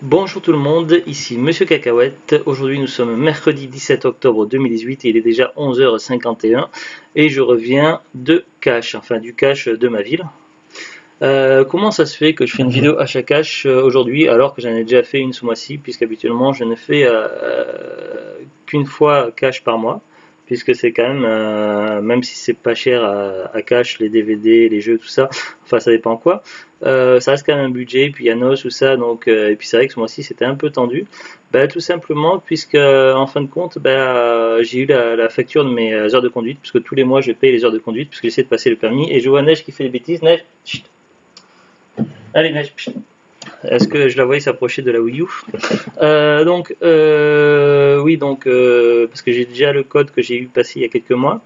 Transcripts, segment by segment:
Bonjour tout le monde, ici Monsieur Cacahuète. Aujourd'hui nous sommes mercredi 17 octobre 2018 et il est déjà 11h51 et je reviens de cache, enfin du cache de ma ville. Comment ça se fait que je fais une vidéo à chaque cache aujourd'hui alors que j'en ai déjà fait une ce mois-ci, puisqu'habituellement je ne fais qu'une fois cache par mois, puisque c'est quand même si c'est pas cher à cache, les DVD, les jeux, tout ça, enfin ça dépend quoi, ça reste quand même un budget, puis il y a Nos, tout ça, donc, et puis c'est vrai que ce mois-ci c'était un peu tendu, tout simplement puisque en fin de compte j'ai eu la facture de mes heures de conduite, puisque tous les mois je paye les heures de conduite, puisque j'essaie de passer le permis, et je vois Neige qui fait des bêtises. Neige, chut. Allez Neige, chut. Est-ce que je la voyais s'approcher de la Wii U? Oui, donc, parce que j'ai déjà le code que j'ai eu passé il y a quelques mois.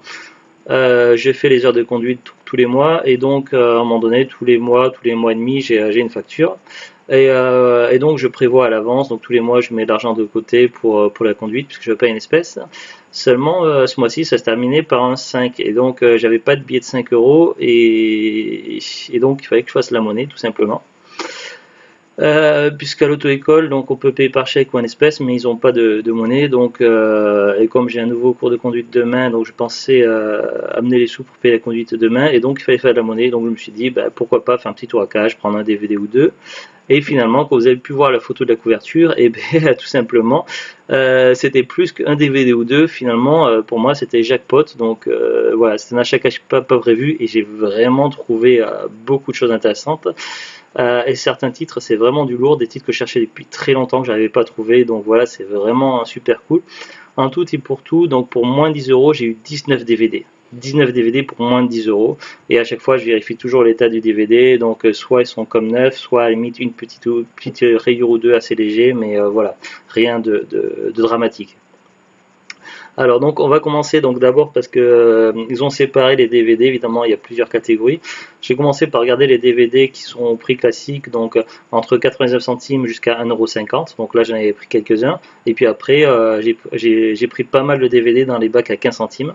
Je fais les heures de conduite tous les mois, et donc à un moment donné, tous les mois et demi, j'ai une facture. Et donc je prévois à l'avance, donc tous les mois je mets de l'argent de côté pour la conduite, puisque je veux pas une espèce. Seulement ce mois-ci ça se terminait par un 5, et donc j'avais pas de billet de 5 euros, et donc il fallait que je fasse la monnaie tout simplement. Puisqu'à l'auto-école, donc on peut payer par chèque ou en espèces, mais ils n'ont pas de monnaie, donc et comme j'ai un nouveau cours de conduite demain, donc je pensais amener les sous pour payer la conduite demain, et donc il fallait faire de la monnaie, donc je me suis dit pourquoi pas faire un petit tour à cache, prendre un DVD ou deux, et finalement quand vous avez pu voir la photo de la couverture, et tout simplement c'était plus qu'un DVD ou deux, finalement pour moi c'était jackpot, donc voilà, c'était un achat cache pas prévu, et j'ai vraiment trouvé beaucoup de choses intéressantes. Et certains titres c'est vraiment du lourd, des titres que je cherchais depuis très longtemps que je n'arrivais pas à trouver, donc voilà, c'est vraiment super cool. En tout et pour tout, donc pour moins de 10 euros j'ai eu 19 DVD. 19 DVD pour moins de 10 euros, et à chaque fois je vérifie toujours l'état du DVD, donc soit ils sont comme neufs, soit à la limite une petite rayure ou deux assez léger, mais voilà, rien de dramatique. Alors donc on va commencer donc d'abord parce que ils ont séparé les DVD, évidemment il y a plusieurs catégories. J'ai commencé par regarder les DVD qui sont au prix classique, donc entre 99 centimes jusqu'à 1,50 €, donc là j'en avais pris quelques-uns, et puis après j'ai pris pas mal de DVD dans les bacs à 15 centimes,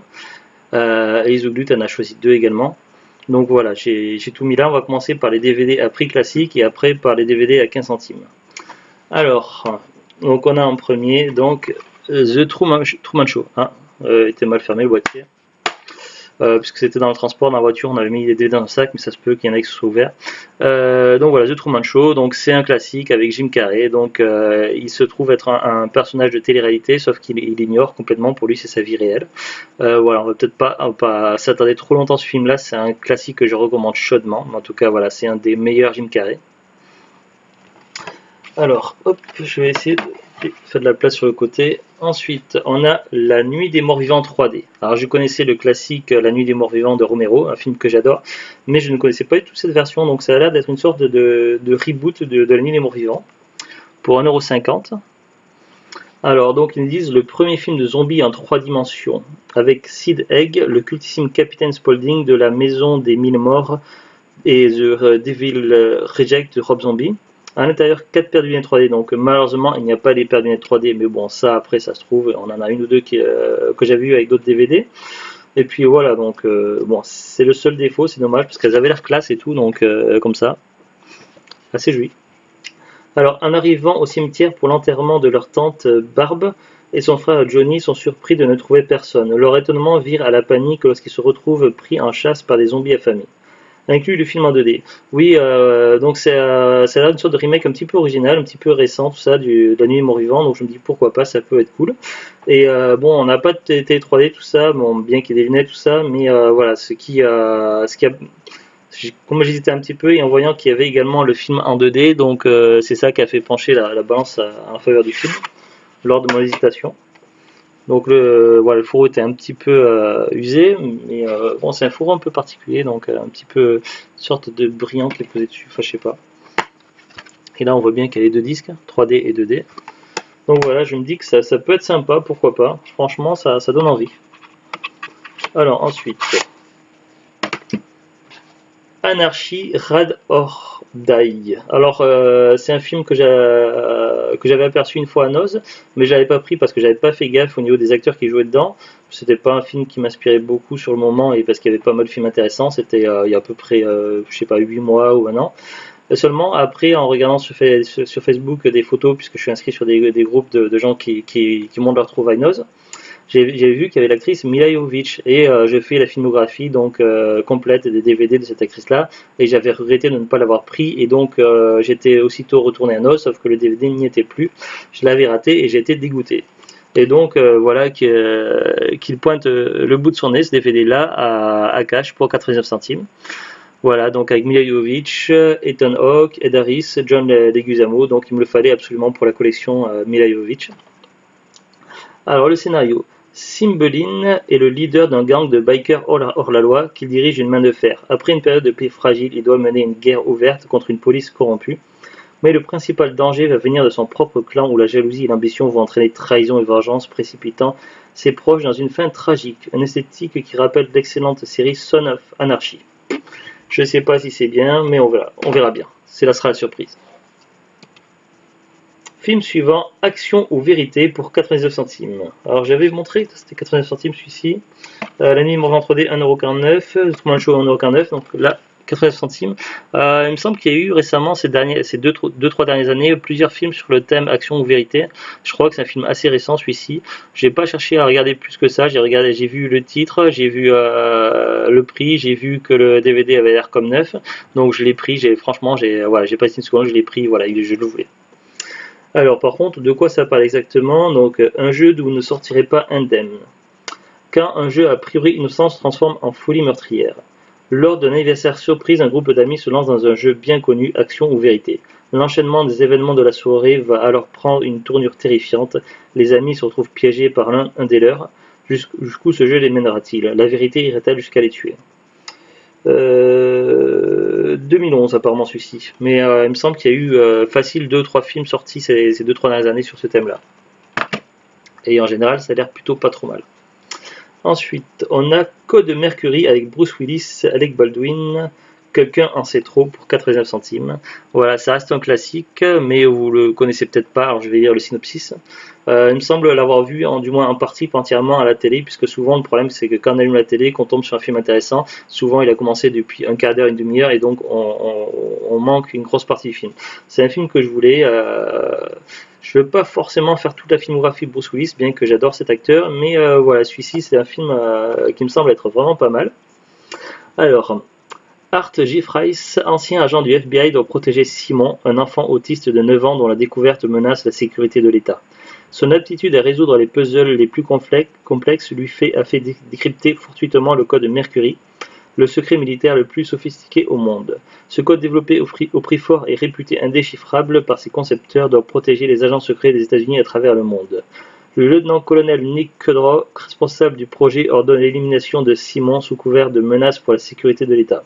et Isoglut en a choisi deux également. Donc voilà, j'ai tout mis là. On va commencer par les DVD à prix classique et après par les DVD à 15 centimes. Alors, donc on a en premier donc The Truman Show. Hein, était mal fermé le boîtier. Puisque c'était dans le transport, dans la voiture, on avait mis les DVD dans le sac, mais ça se peut qu'il y en ait qui soient ouverts. Donc voilà, The Truman Show, donc c'est un classique avec Jim Carrey. Donc il se trouve être un personnage de télé-réalité, sauf qu'il ignore complètement, pour lui c'est sa vie réelle. Voilà, on va peut-être pas s'attarder trop longtemps sur ce film-là, c'est un classique que je recommande chaudement. Mais en tout cas, voilà, c'est un des meilleurs Jim Carrey. Alors, hop, je vais essayer de faire de la place sur le côté. Ensuite, on a La Nuit des Morts Vivants 3D. Alors, je connaissais le classique La Nuit des Morts Vivants de Romero, un film que j'adore, mais je ne connaissais pas du tout cette version, donc ça a l'air d'être une sorte de reboot de La Nuit des Morts Vivants, pour 1,50 €. Alors, donc, ils nous disent le premier film de zombies en 3 dimensions, avec Sid Haig, le cultissime Capitaine Spaulding de la Maison des Mille Morts et The Devil Reject de Rob Zombie. À l'intérieur, 4 paires de lunettes 3D, donc malheureusement il n'y a pas les paires de lunettes 3D, mais bon, ça après ça se trouve, on en a une ou deux que j'avais eu avec d'autres DVD. Et puis voilà, donc bon, c'est le seul défaut, c'est dommage parce qu'elles avaient l'air classe et tout, donc comme ça, assez joli. Alors, en arrivant au cimetière pour l'enterrement de leur tante Barb et son frère Johnny sont surpris de ne trouver personne. Leur étonnement vire à la panique lorsqu'ils se retrouvent pris en chasse par des zombies affamés. Inclut le film en 2D. Oui, donc c'est là une sorte de remake un petit peu original, un petit peu récent, tout ça, de La Nuit des Morts Vivants, donc je me dis pourquoi pas, ça peut être cool. Et bon, on n'a pas de télé 3D, tout ça, bon, bien qu'il y ait des lunettes, tout ça, mais voilà, comme j'hésitais un petit peu, et en voyant qu'il y avait également le film en 2D, donc c'est ça qui a fait pencher la balance en faveur du film, lors de mon hésitation. Donc voilà, le fourreau était un petit peu usé, mais bon, c'est un fourreau un peu particulier, donc un petit peu sorte de brillant qui est posé dessus, enfin je sais pas. Et là on voit bien qu'il y a les deux disques, 3D et 2D. Donc voilà, je me dis que ça peut être sympa, pourquoi pas. Franchement, ça donne envie. Alors ensuite, Anarchy Rad or Die. Alors c'est un film que j'avais aperçu une fois à Noz, mais je l'avais pas pris parce que j'avais pas fait gaffe au niveau des acteurs qui jouaient dedans. C'était pas un film qui m'inspirait beaucoup sur le moment, et parce qu'il y avait pas mal de films intéressants. C'était il y a à peu près je sais pas 8 mois ou un an. Seulement après, en regardant sur Facebook des photos, puisque je suis inscrit sur des groupes de gens qui montrent leurs trouvailles noz, j'ai vu qu'il y avait l'actrice Mila Jovovich et je fais la filmographie donc complète des DVD de cette actrice-là et j'avais regretté de ne pas l'avoir pris et donc j'étais aussitôt retourné à Noz, sauf que le DVD n'y était plus. Je l'avais raté et j'étais dégoûté. Et donc voilà qu'il pointe le bout de son nez, ce DVD-là, à cash pour 99 centimes. Voilà, donc avec Mila Jovovich, Ethan Hawke, Ed Harris, John Leguizamo, donc il me le fallait absolument pour la collection Mila Jovovich. Alors le scénario. Cymbeline est le leader d'un gang de bikers hors-la-loi qui dirige une main de fer. Après une période de paix fragile, il doit mener une guerre ouverte contre une police corrompue. Mais le principal danger va venir de son propre clan où la jalousie et l'ambition vont entraîner trahison et vengeance, précipitant ses proches dans une fin tragique. Une esthétique qui rappelle l'excellente série Son of Anarchy. Je ne sais pas si c'est bien, mais on verra bien. C'est là sera la surprise. Film suivant, Action ou Vérité pour 99 centimes. Alors j'avais montré que c'était 99 centimes celui-ci. L'anime en 3D 1,49€, le show 1,49€, donc là 89 centimes. Il me semble qu'il y a eu récemment ces 2-3 dernières années plusieurs films sur le thème Action ou Vérité. Je crois que c'est un film assez récent celui-ci. J'ai pas cherché à regarder plus que ça. J'ai vu le titre, j'ai vu le prix, j'ai vu que le DVD avait l'air comme neuf. Donc je l'ai pris. Franchement, j'ai pas essayé une seconde, je l'ai pris. Voilà, je le voulais. Alors par contre, de quoi ça parle exactement? Donc un jeu d'où vous ne sortirez pas indemne. Quand un jeu a priori innocent se transforme en folie meurtrière. Lors d'un anniversaire surprise, un groupe d'amis se lance dans un jeu bien connu, Action ou Vérité. L'enchaînement des événements de la soirée va alors prendre une tournure terrifiante. Les amis se retrouvent piégés par l'un des leurs. Jusqu'où ce jeu les mènera-t-il? La vérité irait-elle jusqu'à les tuer? 2011 apparemment celui-ci, mais il me semble qu'il y a eu facile 2-3 films sortis ces 2-3 dernières années sur ce thème-là. Et en général, ça a l'air plutôt pas trop mal. Ensuite, on a Code Mercury avec Bruce Willis, Alec Baldwin, Quelqu'un en sait trop pour 89 centimes. Voilà, ça reste un classique, mais vous le connaissez peut-être pas, alors je vais lire le synopsis. Il me semble l'avoir vu, du moins en partie, pas entièrement à la télé, puisque souvent le problème c'est que quand on allume la télé, qu'on tombe sur un film intéressant, souvent il a commencé depuis un quart d'heure, une demi-heure, et donc on manque une grosse partie du film. C'est un film que je voulais. Je ne veux pas forcément faire toute la filmographie de Bruce Willis, bien que j'adore cet acteur, mais voilà, celui-ci c'est un film qui me semble être vraiment pas mal. Alors, Art Giffrice, ancien agent du FBI, doit protéger Simon, un enfant autiste de 9 ans dont la découverte menace la sécurité de l'État. Son aptitude à résoudre les puzzles les plus complexes a fait décrypter fortuitement le code Mercury, le secret militaire le plus sophistiqué au monde. Ce code développé au prix fort et réputé indéchiffrable par ses concepteurs doit protéger les agents secrets des États-Unis à travers le monde. Le lieutenant-colonel Nick Kudrow, responsable du projet, ordonne l'élimination de Simon sous couvert de menaces pour la sécurité de l'État.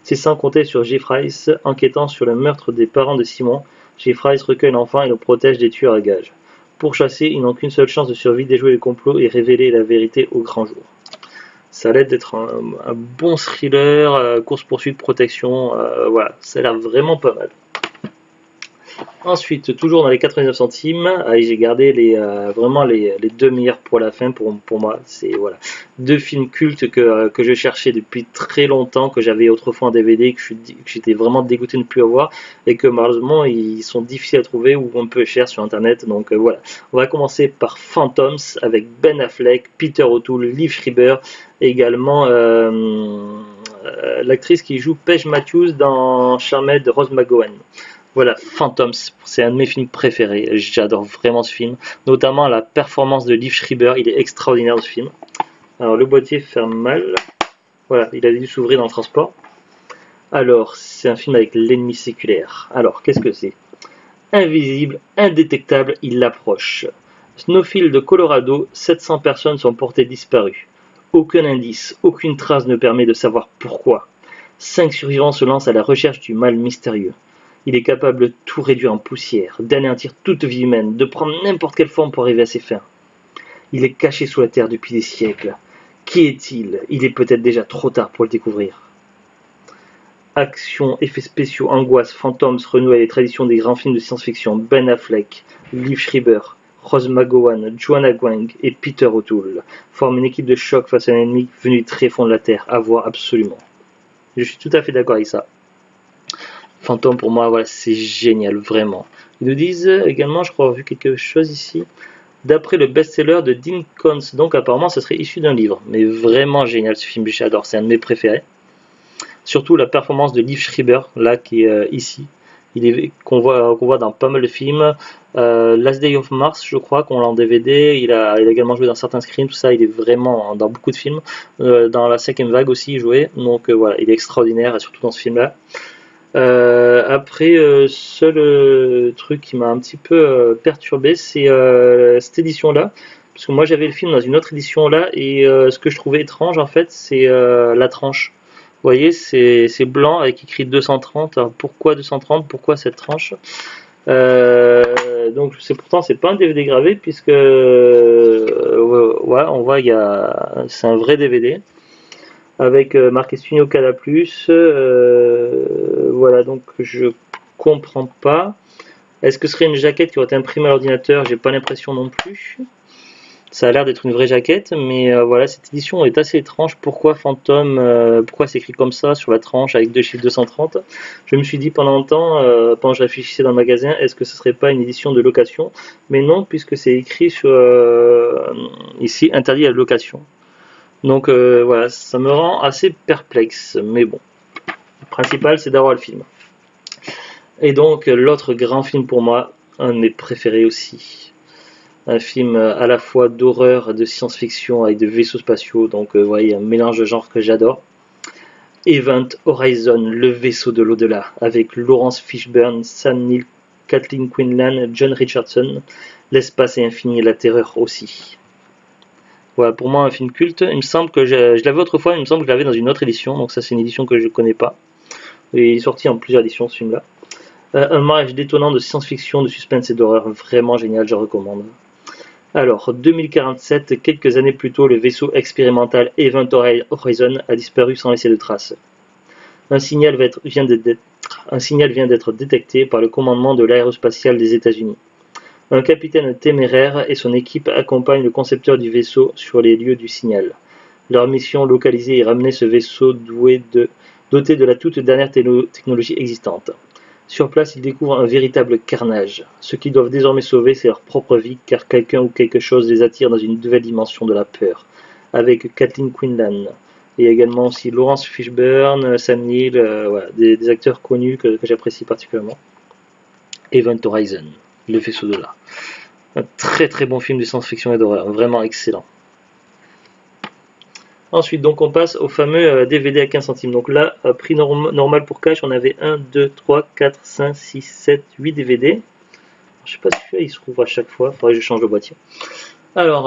C'est sans compter sur Giffrice, enquêtant sur le meurtre des parents de Simon. Giffrice recueille l'enfant et le protège des tueurs à gages. Pourchassés, ils n'ont qu'une seule chance de survie, déjouer le complot et révéler la vérité au grand jour. Ça a l'air d'être un bon thriller, course-poursuite, protection, voilà, ça a l'air vraiment pas mal. Ensuite, toujours dans les 89 centimes, j'ai gardé vraiment les deux meilleurs pour la fin pour moi. C'est voilà, deux films cultes que je cherchais depuis très longtemps, que j'avais autrefois en DVD, que j'étais vraiment dégoûté de ne plus avoir, et que malheureusement ils sont difficiles à trouver ou un peu chers sur internet. Donc voilà, on va commencer par Phantoms avec Ben Affleck, Peter O'Toole, Liev Schreiber, et également l'actrice qui joue Paige Matthews dans Charmed, Rose McGowan. Voilà, Phantoms, c'est un de mes films préférés, j'adore vraiment ce film, notamment la performance de Liev Schreiber, il est extraordinaire ce film. Alors le boîtier ferme mal, voilà, il a dû s'ouvrir dans le transport. Alors, c'est un film avec l'ennemi séculaire. Alors, qu'est-ce que c'est? Invisible, indétectable, il l'approche. Snowfield, Colorado, 700 personnes sont portées disparues. Aucun indice, aucune trace ne permet de savoir pourquoi. 5 survivants se lancent à la recherche du mal mystérieux. Il est capable de tout réduire en poussière, d'anéantir toute vie humaine, de prendre n'importe quelle forme pour arriver à ses fins. Il est caché sous la terre depuis des siècles. Qui est-il? Il est peut-être déjà trop tard pour le découvrir. Action, effets spéciaux, angoisse, Phantoms renoue les traditions des grands films de science-fiction. Ben Affleck, Liev Schreiber, Rose McGowan, Joanna Gwang et Peter O'Toole forment une équipe de choc face à un ennemi venu du tréfonds de la Terre, à voir absolument. Je suis tout à fait d'accord avec ça. Phantom pour moi, voilà, c'est génial, vraiment. Ils nous disent également, je crois avoir vu quelque chose ici, d'après le best-seller de Dean Koontz, donc apparemment ça serait issu d'un livre, mais vraiment génial ce film, j'adore, c'est un de mes préférés. Surtout la performance de Liev Schreiber, là qui est ici, qu'on voit dans pas mal de films. Last Day of Mars, je crois, qu'on l'a en DVD. Il a également joué dans certains screens, tout ça. Il est vraiment dans beaucoup de films. Dans la cinquième vague aussi, il jouait. Donc voilà, il est extraordinaire, surtout dans ce film-là. Après, seul truc qui m'a un petit peu perturbé, c'est cette édition-là. Parce que moi j'avais le film dans une autre édition là, et ce que je trouvais étrange en fait, c'est la tranche. Vous voyez, c'est blanc avec écrit 230. Alors pourquoi 230? Pourquoi cette tranche? Donc pourtant c'est pas un DVD gravé puisque ouais, on voit c'est un vrai DVD avec marqué Studio Canal+. Voilà, donc je comprends pas. Est-ce que ce serait une jaquette qui aurait été imprimée à l'ordinateur? J'ai pas l'impression non plus. Ça a l'air d'être une vraie jaquette, mais voilà, cette édition est assez étrange. Pourquoi Phantom? Pourquoi c'est écrit comme ça sur la tranche avec deux chiffres 230? Je me suis dit pendant longtemps, pendant que je réfléchissais dans le magasin, est-ce que ce serait pas une édition de location? Mais non, puisque c'est écrit sur ici interdit à la location. Donc voilà, ça me rend assez perplexe, mais bon. Le principal, c'est d'avoir le film. Et donc, l'autre grand film pour moi, un de mes préférés aussi. Un film à la fois d'horreur, de science-fiction avec de vaisseaux spatiaux. Donc, vous voyez, un mélange de genres que j'adore. Event Horizon, le vaisseau de l'au-delà, avec Laurence Fishburne, Sam Neill, Kathleen Quinlan, John Richardson. L'espace est infini et la terreur aussi. Voilà, pour moi un film culte. Il me semble que je l'avais autrefois, il me semble que je l'avais dans une autre édition, donc ça c'est une édition que je ne connais pas. Et il est sorti en plusieurs éditions ce film-là. Un mariage détonnant de science-fiction, de suspense et d'horreur, vraiment génial, je recommande. Alors, 2047, quelques années plus tôt, le vaisseau expérimental Event Horizon a disparu sans laisser de traces. Un signal vient d'être détecté par le commandement de l'aérospatiale des États-Unis. Un capitaine téméraire et son équipe accompagnent le concepteur du vaisseau sur les lieux du signal. Leur mission, localiser et ramener ce vaisseau doté de la toute dernière technologie existante. Sur place, ils découvrent un véritable carnage. Ce qu'ils doivent désormais sauver, c'est leur propre vie, car quelqu'un ou quelque chose les attire dans une nouvelle dimension de la peur. Avec Kathleen Quinlan. Et également aussi Laurence Fishburne, Sam Neill, voilà, des acteurs connus que j'apprécie particulièrement. Event Horizon, le vaisseau de là. Un très très bon film de science-fiction et d'horreur, vraiment excellent. Ensuite, donc on passe au fameux DVD à 15 centimes. Donc là, prix normal pour cash, on avait 1, 2, 3, 4, 5, 6, 7, 8 DVD. Je sais pas si celui-là il se rouvre à chaque fois, il faudrait que je change le boîtier. Alors,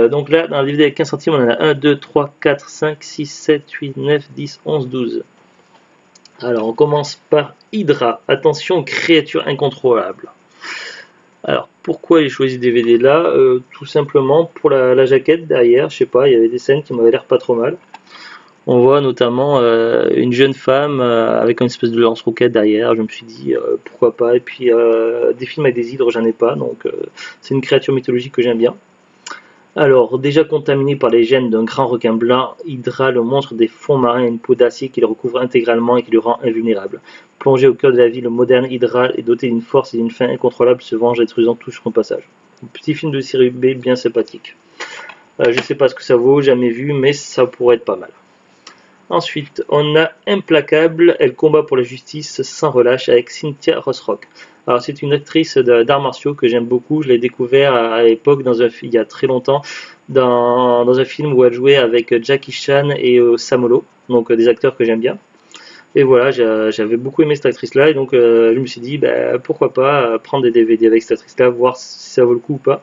donc là, dans le DVD à 15 centimes, on en a 1, 2, 3, 4, 5, 6, 7, 8, 9, 10, 11, 12. Alors, on commence par Hydra. Attention, créature incontrôlable. Alors, pourquoi j'ai choisi ce DVD là? Tout simplement pour la jaquette derrière, je sais pas, il y avait des scènes qui m'avaient l'air pas trop mal. On voit notamment une jeune femme avec une espèce de lance-roquette derrière, je me suis dit pourquoi pas, et puis des films avec des hydres, j'en ai pas, donc c'est une créature mythologique que j'aime bien. Alors, déjà contaminé par les gènes d'un grand requin blanc, Hydra le monstre des fonds marins a une peau d'acier qui le recouvre intégralement et qui le rend invulnérable. Plongé au cœur de la ville moderne, Hydra est doté d'une force et d'une faim incontrôlables, se venge détruisant tout sur son passage. Un petit film de série B bien sympathique. Je sais pas ce que ça vaut, jamais vu, mais ça pourrait être pas mal. Ensuite, on a Implacable, elle combat pour la justice sans relâche avec Cynthia Rothrock. Alors c'est une actrice d'arts martiaux que j'aime beaucoup, je l'ai découvert à l'époque il y a très longtemps dans un film où elle jouait avec Jackie Chan et Sam Holo, donc des acteurs que j'aime bien. Et voilà, j'avais beaucoup aimé cette actrice-là, et donc je me suis dit, pourquoi pas prendre des DVD avec cette actrice-là, voir si ça vaut le coup ou pas.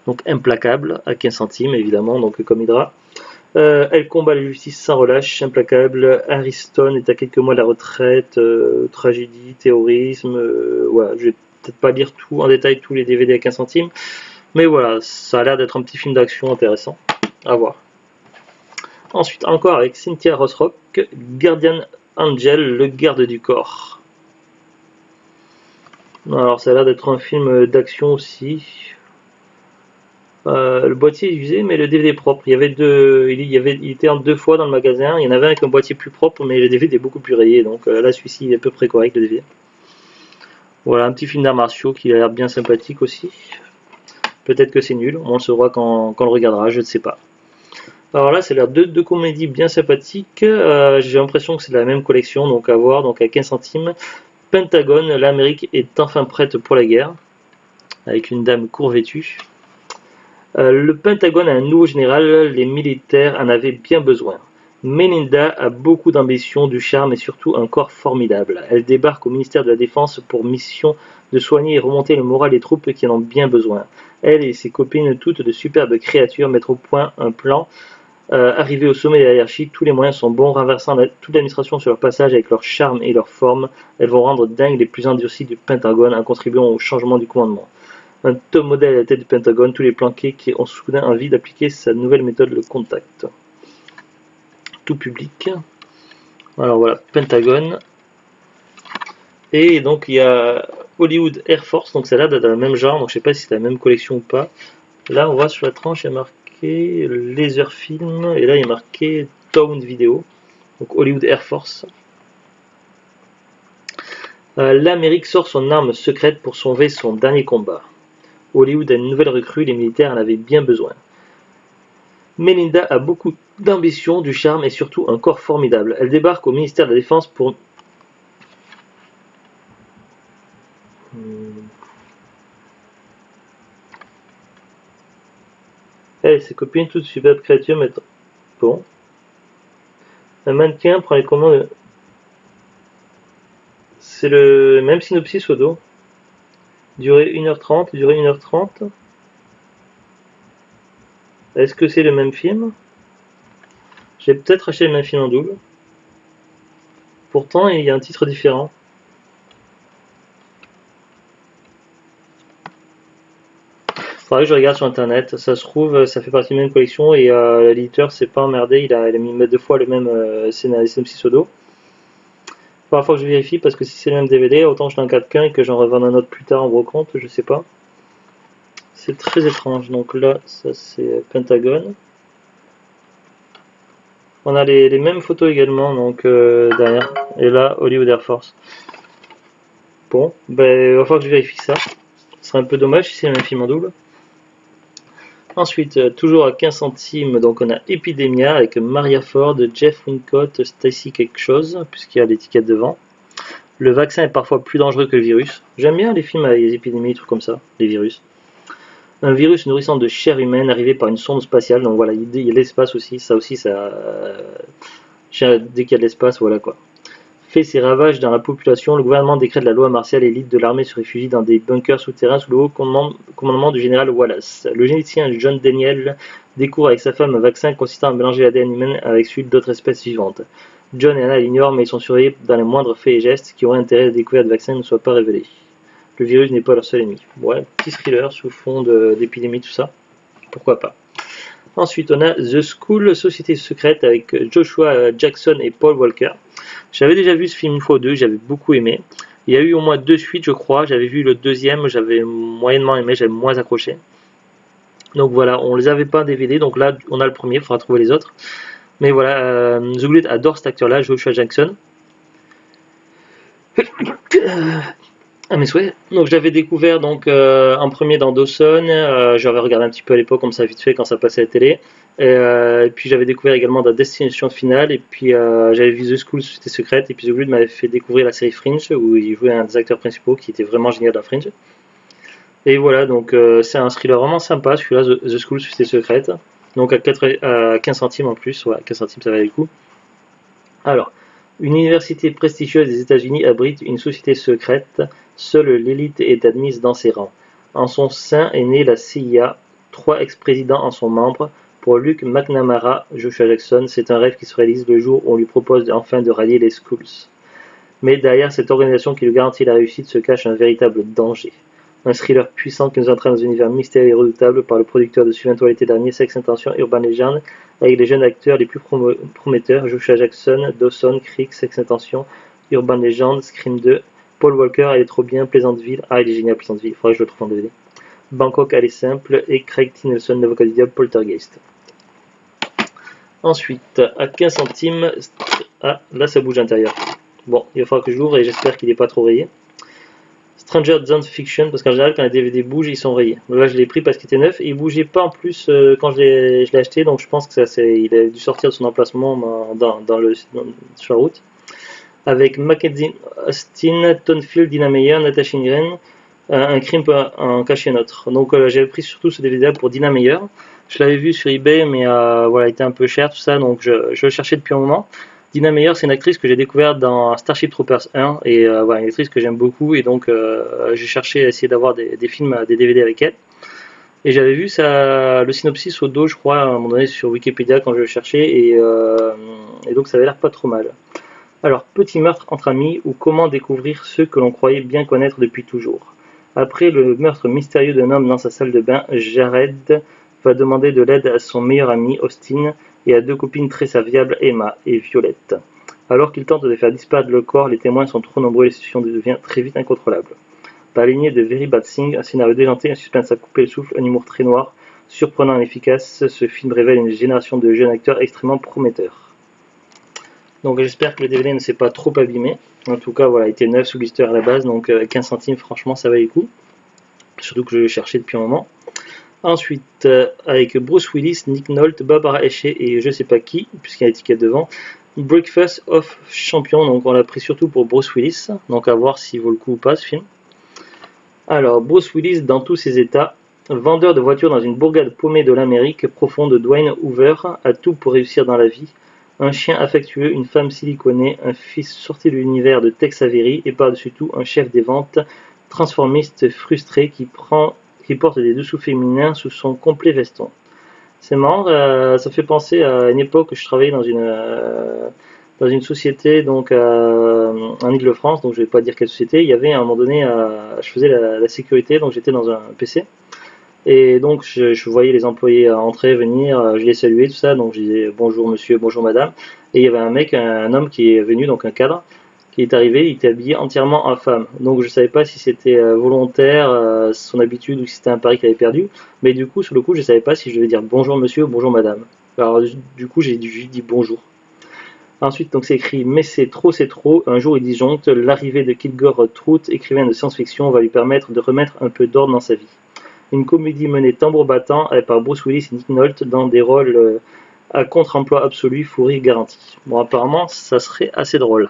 Donc Implacable, à 15 centimes évidemment, donc comme Hydra. Elle combat la justice sans relâche, implacable. Harry Stone est à quelques mois de la retraite, tragédie, terrorisme. Voilà, je vais peut-être pas lire tout en détail tous les DVD à 15 centimes, mais voilà, ça a l'air d'être un petit film d'action intéressant à voir. Ensuite, encore avec Cynthia Rothrock, Guardian Angel, le garde du corps. Alors, ça a l'air d'être un film d'action aussi. Le boîtier est usé, mais le DVD est propre. Il était en deux fois dans le magasin. Il y en avait un avec un boîtier plus propre, mais le DVD est beaucoup plus rayé. Donc là, celui-ci est à peu près correct, le DVD. Voilà, un petit film d'arts martiaux qui a l'air bien sympathique aussi. Peut-être que c'est nul, on le saura quand on le regardera, je ne sais pas. Alors là, c'est l'air de deux comédies bien sympathiques. J'ai l'impression que c'est de la même collection, donc à voir, donc à 15 centimes. Pentagone, l'Amérique est enfin prête pour la guerre, avec une dame court-vêtue. Le Pentagone a un nouveau général, les militaires en avaient bien besoin. Melinda a beaucoup d'ambition, du charme et surtout un corps formidable. Elle débarque au ministère de la Défense pour mission de soigner et remonter le moral des troupes qui en ont bien besoin. Elle et ses copines, toutes de superbes créatures, mettent au point un plan. Arrivées au sommet de la hiérarchie, tous les moyens sont bons, renversant toute l'administration sur leur passage avec leur charme et leur forme. Elles vont rendre dingues les plus endurcis du Pentagone en contribuant au changement du commandement. Un top modèle à la tête du Pentagone, tous les planqués qui ont soudain envie d'appliquer sa nouvelle méthode, le contact. Tout public. Alors voilà, Pentagone. Et donc il y a Hollywood Air Force, donc ça a l'air d'être dans le même genre, donc je sais pas si c'est la même collection ou pas. Là on voit sur la tranche, il y a marqué Laser Film, et là il y a marqué Town Video, donc Hollywood Air Force. L'Amérique sort son arme secrète pour sauver son dernier combat. Hollywood a une nouvelle recrue, les militaires en avaient bien besoin. Melinda a beaucoup d'ambition, du charme et surtout un corps formidable. Elle débarque au ministère de la Défense pour... Elle et ses copines, toutes superbes créatures, mais... Bon. Un mannequin prend les commandes... C'est le même synopsis au dos. Durée 1h30, durée 1h30. Est-ce que c'est le même film? J'ai peut-être acheté le même film en double. Pourtant, il y a un titre différent. Faudrait que je regarde sur internet. Ça se trouve, ça fait partie de la même collection et l'éditeur s'est pas emmerdé. Il a mis deux fois le même synopsis au dos. Faudra fois que je vérifie parce que si c'est le même DVD, autant je n'en capte qu'un et que j'en revende un autre plus tard en brocante, je sais pas. C'est très étrange. Donc là, ça c'est Pentagone. On a les mêmes photos également, donc derrière. Et là, Hollywood Air Force. Bon, ben, il va falloir que je vérifie ça. Ce serait un peu dommage si c'est le même film en double. Ensuite, toujours à 15 centimes, donc on a Epidemia avec Maria Ford, Jeff Wincott, Stacy quelque chose, puisqu'il y a l'étiquette devant. Le vaccin est parfois plus dangereux que le virus. J'aime bien les films avec les épidémies, des trucs comme ça, les virus. Un virus nourrissant de chair humaine arrivé par une sonde spatiale, donc voilà, il y a l'espace aussi, ça aussi, ça... dès qu'il y a de l'espace, voilà quoi. Fait ses ravages dans la population, le gouvernement décrète la loi martiale et l'élite de l'armée se réfugie dans des bunkers souterrains sous le haut commandement du général Wallace. Le généticien John Daniel découvre avec sa femme un vaccin consistant à mélanger l'ADN humain avec celui d'autres espèces vivantes. John et Anna l'ignorent, mais ils sont surveillés dans les moindres faits et gestes qui auraient intérêt à la découverte du vaccin ne soient pas révélés. Le virus n'est pas leur seul ennemi. Ouais, petit thriller sous fond d'épidémie, tout ça. Pourquoi pas. Ensuite, on a The School, Société secrète avec Joshua Jackson et Paul Walker. J'avais déjà vu ce film une fois ou deux, j'avais beaucoup aimé. Il y a eu au moins 2 suites, je crois. J'avais vu le deuxième, j'avais moyennement aimé, j'avais moins accroché. Donc voilà, on les avait pas en DVD, donc là on a le premier, il faudra trouver les autres. Mais voilà, The Goulet adore cet acteur-là, Joshua Jackson. Ah mes souhaits. Donc je l'avais découvert donc en premier dans Dawson. J'avais regardé un petit peu à l'époque comme ça vite fait quand ça passait à la télé. Et puis j'avais découvert également dans Destination Finale. Et puis j'avais vu The School, Société secrète. Et puis The Goulet m'avait fait découvrir la série Fringe où il jouait un des acteurs principaux qui était vraiment génial dans Fringe. Et voilà, donc c'est un thriller vraiment sympa celui-là, The School, Société secrète. Donc à 15 centimes en plus, ouais, 15 centimes ça valait le coup. Alors, une université prestigieuse des États-Unis abrite une société secrète. Seule l'élite est admise dans ses rangs. En son sein est née la CIA, 3 ex-présidents en sont membres. Pour Luke McNamara, Joshua Jackson, c'est un rêve qui se réalise le jour où on lui propose enfin de rallier les Schools. Mais derrière cette organisation qui lui garantit la réussite se cache un véritable danger. Un thriller puissant qui nous entraîne dans un univers mystérieux et redoutable par le producteur de Suivant-toi l'été dernier, Sex Intention, Urban Legend, avec les jeunes acteurs les plus prometteurs, Joshua Jackson, Dawson, Creek, Sex Intention, Urban Legend, Scream 2, Paul Walker, elle est trop bien, Pleasantville, ah il est génial Pleasantville, il faudrait que je le trouve en DVD. Bangkok aller simple et Craig T. Nelson, l'avocat du diable, Poltergeist. Ensuite, à 15 centimes, ah, là ça bouge à l'intérieur. Bon, il va falloir que je l'ouvre et j'espère qu'il n'est pas trop rayé. Stranger Than Fiction, parce qu'en général, quand les DVD bougent, ils sont rayés. Là, je l'ai pris parce qu'il était neuf et il bougeait pas en plus quand je l'ai acheté, donc je pense que il a dû sortir de son emplacement sur la route. Avec Mackenzie Austin, Tonfield, Dina Meyer, Natasha Ingren, un crime peut en cacher un autre. Donc j'avais pris surtout ce DVD pour Dina Meyer. Je l'avais vu sur eBay, mais voilà, il était un peu cher, tout ça, donc je le cherchais depuis un moment. Dina Meyer, c'est une actrice que j'ai découverte dans Starship Troopers 1, et voilà, une actrice que j'aime beaucoup, et donc j'ai cherché à essayer d'avoir des films, des DVD avec elle. Et j'avais vu le synopsis au dos, je crois, à un moment donné sur Wikipédia quand je le cherchais, et donc ça avait l'air pas trop mal. Alors, petit meurtre entre amis, ou comment découvrir ceux que l'on croyait bien connaître depuis toujours. Après le meurtre mystérieux d'un homme dans sa salle de bain, Jared va demander de l'aide à son meilleur ami, Austin, et à deux copines très serviables, Emma et Violette. Alors qu'il tente de faire disparaître le corps, les témoins sont trop nombreux et la situation devient très vite incontrôlable. Par la lignée de Very Bad Thing, un scénario déjanté, un suspense à couper le souffle, un humour très noir, surprenant et efficace, ce film révèle une génération de jeunes acteurs extrêmement prometteurs. Donc j'espère que le DVD ne s'est pas trop abîmé. En tout cas, voilà, il était neuf sous blister à la base, donc 15 centimes, franchement, ça valait le coup. Surtout que je le cherchais depuis un moment. Ensuite, avec Bruce Willis, Nick Nolte, Barbara Hershey et je sais pas qui, puisqu'il y a l'étiquette devant, Breakfast of Champions, donc on l'a pris surtout pour Bruce Willis, donc à voir s'il vaut le coup ou pas ce film. Alors, Bruce Willis dans tous ses états, vendeur de voitures dans une bourgade paumée de l'Amérique profonde, Dwayne Hoover a tout pour réussir dans la vie. Un chien affectueux, une femme siliconée, un fils sorti de l'univers de Tex Avery et par-dessus tout un chef des ventes transformiste frustré qui porte des dessous féminins sous son complet veston. C'est marrant, ça fait penser à une époque où je travaillais dans une société donc en Ile-de-France, donc je vais pas dire quelle société. Il y avait à un moment donné, je faisais la sécurité, donc j'étais dans un PC. Et donc je voyais les employés entrer, venir, je les saluais, tout ça, donc je disais bonjour monsieur, bonjour madame. Et il y avait un homme qui est venu, donc un cadre, qui est arrivé, il était habillé entièrement en femme. Donc je savais pas si c'était volontaire, son habitude, ou si c'était un pari qu'il avait perdu. Mais du coup, sur le coup, je savais pas si je devais dire bonjour monsieur ou bonjour madame. Alors du coup, j'ai dit bonjour. Ensuite, donc c'est écrit mais c'est trop, un jour il disjoncte, l'arrivée de Kilgore Trout, écrivain de science-fiction, va lui permettre de remettre un peu d'ordre dans sa vie. Une comédie menée tambour battant par Bruce Willis et Nick Nolte dans des rôles à contre-emploi absolu, fou rire garanti. Bon, apparemment, ça serait assez drôle.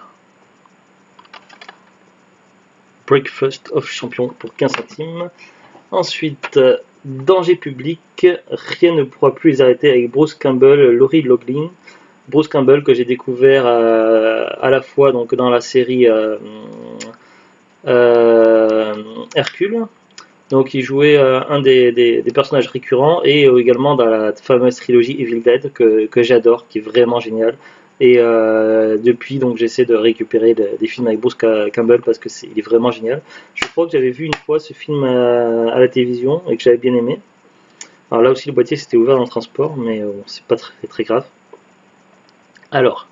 Breakfast of Champions pour 15 centimes. Ensuite, Danger public, rien ne pourra plus les arrêter avec Bruce Campbell, Laurie Loughlin. Bruce Campbell que j'ai découvert à la fois donc dans la série Hercule. Donc il jouait un des personnages récurrents et également dans la fameuse trilogie Evil Dead que j'adore, qui est vraiment géniale. Et depuis donc j'essaie de récupérer des films avec Bruce Campbell parce que il est vraiment génial. Je crois que j'avais vu une fois ce film à la télévision et que j'avais bien aimé. Alors là aussi le boîtier s'était ouvert dans le transport, mais bon, c'est pas très grave. Alors,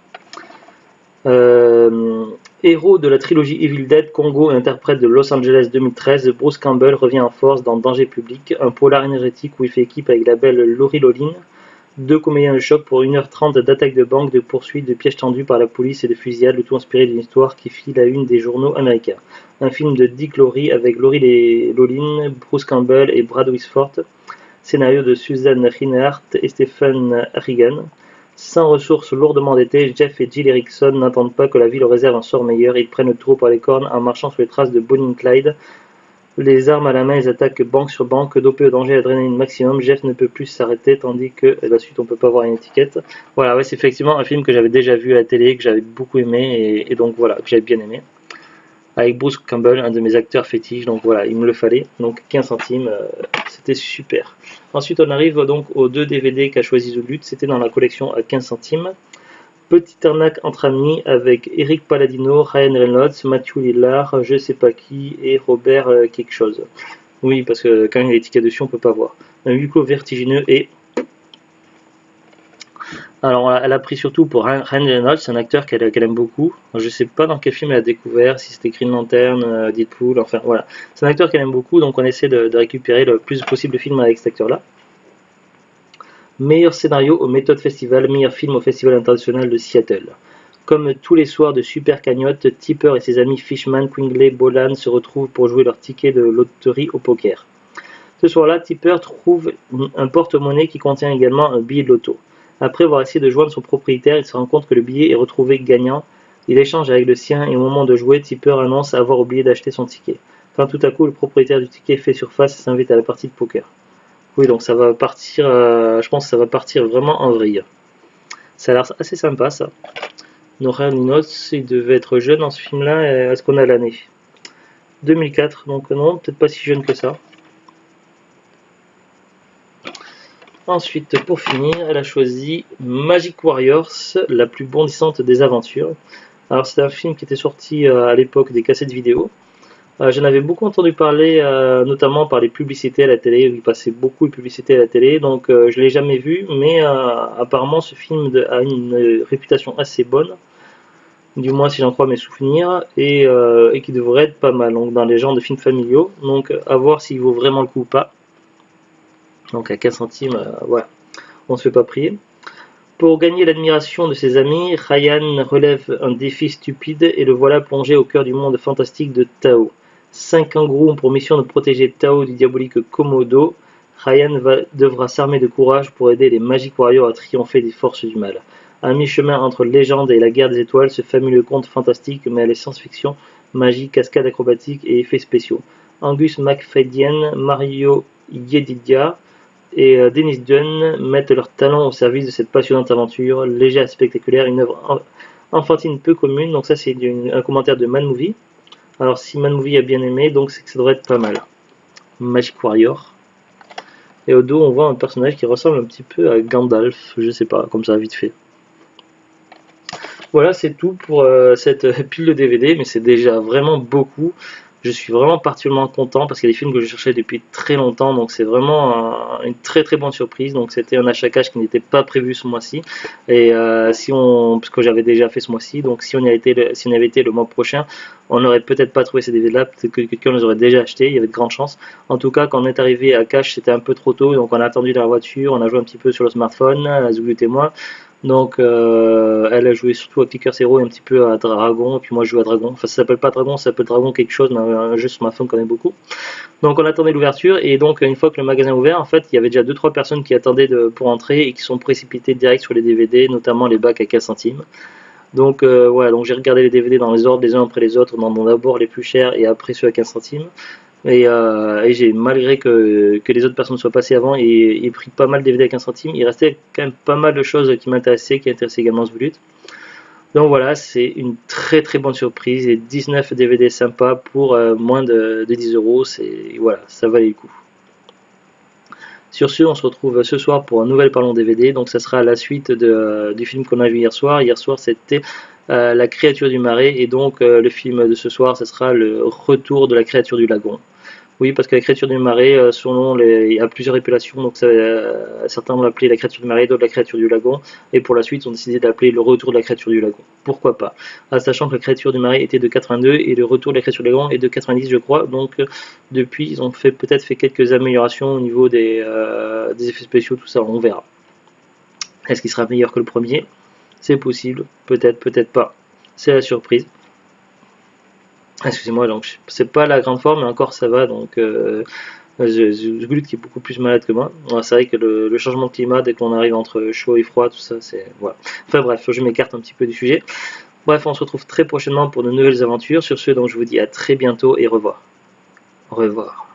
héros de la trilogie Evil Dead, Congo et interprète de Los Angeles 2013, Bruce Campbell revient en force dans Danger public, un polar énergétique où il fait équipe avec la belle Laurie Loughlin. Deux comédiens de choc pour 1h30 d'attaques de banque, de poursuites, de pièges tendus par la police et de fusillades, le tout inspiré d'une histoire qui fit la une des journaux américains. Un film de Dick Lowry avec Laurie Loughlin, Bruce Campbell et Brad Whitford. Scénario de Suzanne Reinhardt et Stephen Regan. Sans ressources lourdement endettées, Jeff et Jill Erickson n'attendent pas que la vie leur réserve un sort meilleur. Ils prennent le taureau par les cornes en marchant sur les traces de Bonnie et Clyde. Les armes à la main, ils attaquent banque sur banque, dopés au danger, adrénaline maximum. Jeff ne peut plus s'arrêter, tandis que la suite on peut pas voir une étiquette. Voilà, ouais, c'est effectivement un film que j'avais déjà vu à la télé, que j'avais beaucoup aimé, et donc voilà, que j'avais bien aimé. Avec Bruce Campbell, un de mes acteurs fétiches, donc voilà, il me le fallait. Donc 15 centimes, c'était super. Ensuite, on arrive donc aux deux DVD qu'a choisi Zulut, c'était dans la collection à 15 centimes. Petite arnaque entre amis avec Eric Palladino, Ryan Reynolds, Matthew Lillard, je sais pas qui et Robert quelque chose. Oui, parce que quand il y a l'étiquette dessus, on peut pas voir. Un huis clos vertigineux et Alors, elle a pris surtout pour Ryan Reynolds, un acteur qu'elle aime beaucoup. Je sais pas dans quel film elle a découvert, si c'était Green Lantern, Deadpool, enfin voilà. C'est un acteur qu'elle aime beaucoup, donc on essaie de récupérer le plus possible de films avec cet acteur-là. Meilleur scénario au Méthode Festival, meilleur film au Festival international de Seattle. Comme tous les soirs de super cagnotte, Tipper et ses amis Fishman, Quingley, Bolan se retrouvent pour jouer leur ticket de loterie au poker. Ce soir-là, Tipper trouve un porte-monnaie qui contient également un billet de loto. Après avoir essayé de joindre son propriétaire, il se rend compte que le billet est retrouvé gagnant. Il échange avec le sien et au moment de jouer, Tipper annonce avoir oublié d'acheter son ticket. Quand tout à coup, le propriétaire du ticket fait surface et s'invite à la partie de poker. Oui, donc ça va partir, je pense que ça va partir vraiment en vrille. Ça a l'air assez sympa ça. Nora Ninos, il devait être jeune dans ce film-là. Est-ce qu'on a l'année 2004, donc non, peut-être pas si jeune que ça. Ensuite, pour finir, elle a choisi Magic Warriors, la plus bondissante des aventures. Alors, c'est un film qui était sorti à l'époque des cassettes vidéo. J'en avais beaucoup entendu parler, notamment par les publicités à la télé. Il passait beaucoup de publicités à la télé, donc je ne l'ai jamais vu, mais apparemment ce film a une réputation assez bonne, du moins si j'en crois mes souvenirs, et qui devrait être pas mal, donc dans les genres de films familiaux. Donc à voir s'il vaut vraiment le coup ou pas. Donc à 15 centimes, voilà, on se fait pas prier. Pour gagner l'admiration de ses amis, Ryan relève un défi stupide et le voilà plongé au cœur du monde fantastique de Tao. 5 kangourous ont pour mission de protéger Tao du diabolique Komodo. Ryan devra s'armer de courage pour aider les Magic Warriors à triompher des forces du mal. À mi-chemin entre légende et la guerre des étoiles, ce fabuleux conte fantastique mêle science-fiction, magie, cascades acrobatiques et effets spéciaux. Angus MacFadyen, Mario Yedidia et Dennis Dunn mettent leurs talents au service de cette passionnante aventure, légère et spectaculaire, une œuvre enfantine peu commune. Donc ça c'est un commentaire de Man Movie. Alors si Man Movie a bien aimé, donc c'est que ça devrait être pas mal. Magic Warrior. Et au dos on voit un personnage qui ressemble un petit peu à Gandalf, je sais pas, comme ça vite fait. Voilà, c'est tout pour cette pile de DVD, mais c'est déjà vraiment beaucoup. Je suis vraiment particulièrement content parce qu'il y a des films que je cherchais depuis très longtemps, donc c'est vraiment une très très bonne surprise. Donc c'était un achat cash qui n'était pas prévu ce mois-ci, et parce que j'avais déjà fait ce mois-ci, donc si on y avait été le mois prochain, on n'aurait peut-être pas trouvé ces DVD-là, peut-être que quelqu'un les aurait déjà achetés, il y avait de grandes chances. En tout cas, quand on est arrivé à cash, c'était un peu trop tôt, donc on a attendu dans la voiture, on a joué un petit peu sur le smartphone, Zoulut et moi. Donc elle a joué surtout à Clicker Zero et un petit peu à Dragon, et puis moi je joue à Dragon. Enfin ça s'appelle pas Dragon, ça s'appelle Dragon quelque chose, mais un jeu sur ma phone qu'on aime beaucoup. Donc on attendait l'ouverture, et donc une fois que le magasin a ouvert, en fait il y avait déjà 2-3 personnes qui attendaient pour entrer et qui sont précipitées direct sur les DVD, notamment les bacs à 15 centimes. Donc voilà, donc j'ai regardé les DVD dans les ordres les uns après les autres, dans d'abord les plus chers et après ceux à 15 centimes. Et j'ai, malgré que les autres personnes soient passées avant et pris pas mal de DVD à 15 centimes, il restait quand même pas mal de choses qui m'intéressaient, qui intéressaient également ce Zoulut. Donc voilà, c'est une très très bonne surprise et 19 DVD sympas pour moins de 10 euros, voilà, ça valait le coup. Sur ce, on se retrouve ce soir pour un nouvel Parlons DVD, donc ça sera la suite du film qu'on a vu hier soir. Hier soir c'était La créature du marais, et donc le film de ce soir, ce sera le retour de la créature du lagon. Oui, parce que la créature du marais, son nom, il y a plusieurs appellations, donc certains vont l'appeler la créature du marais, d'autres la créature du lagon, et pour la suite, ils ont décidé d'appeler le retour de la créature du lagon. Pourquoi pas? Sachant que la créature du marais était de 82 et le retour de la créature du lagon est de 90, je crois, donc depuis, ils ont peut-être fait quelques améliorations au niveau des effets spéciaux, tout ça, on verra. Est-ce qu'il sera meilleur que le premier? C'est possible, peut-être, peut-être pas. C'est la surprise. Excusez-moi, donc c'est pas la grande forme, mais encore ça va, donc Zoulut qui est beaucoup plus malade que moi. C'est vrai que le changement de climat, dès qu'on arrive entre chaud et froid, tout ça, c'est voilà. Enfin bref, je m'écarte un petit peu du sujet. Bref, on se retrouve très prochainement pour de nouvelles aventures. Sur ce, donc je vous dis à très bientôt et au revoir. Au revoir.